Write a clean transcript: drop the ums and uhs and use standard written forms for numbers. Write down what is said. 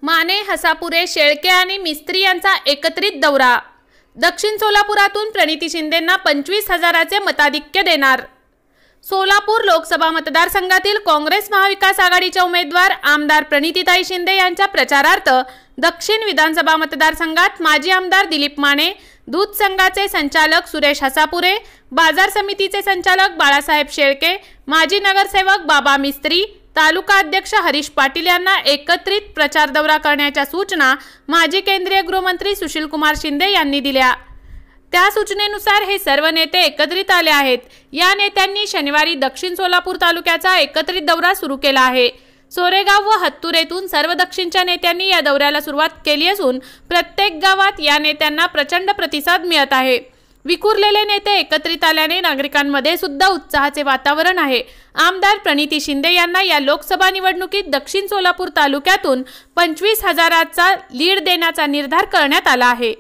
माने, हसापुरे, शेळके आणि मिस्त्री यांचा एकत्रित दौरा। दक्षिण सोलापुरातून प्रणिती शिंदेंना 25,000चे मताधिक्य देणार। सोलापूर लोकसभा मतदारसंघातील काँग्रेस महाविकास आघाडीच्या उमेदवार आमदार प्रणितीताई शिंदे यांच्या प्रचारार्थ दक्षिण विधानसभा मतदारसंघात माजी आमदार दिलीप माने, दूध संघाचे संचालक सुरेश हसापुरे, बाजार समितीचे संचालक बाळासाहेब शेळके, माजी नगरसेवक बाबा मिस्त्री, तालुका अध्यक्ष हरीश पाटील यांना एकत्रित प्रचार दौरा करण्याच्या सूचना माजी केंद्रीय गृहमंत्री सुशील कुमार शिंदे यांनी दिल्या। त्या सूचनेनुसार हे सर्व नेते एकत्रित आले आहेत। या नेत्यांनी शनिवारी दक्षिण सोलापूर तालुक्याचा एकत्रित दौरा सुरू केला आहे। सोरेगाव व हत्तूर येथून सर्व दक्षिणच्या नेत्यांनी या दौऱ्याला सुरुवात केली असून प्रत्येक गावात या नेत्यांना प्रचंड प्रतिसाद मिळत आहे। विखुरलेले नेते एकत्रित आल्याने नागरिकांमध्ये सुद्धा उत्साहाचे वातावरण आहे। आमदार प्रणिती शिंदे यांना या लोकसभा निवडणुकीत दक्षिण सोलापूर तालुक्यातून 25,000चा लीड देण्याचा निर्धार करण्यात आला आहे।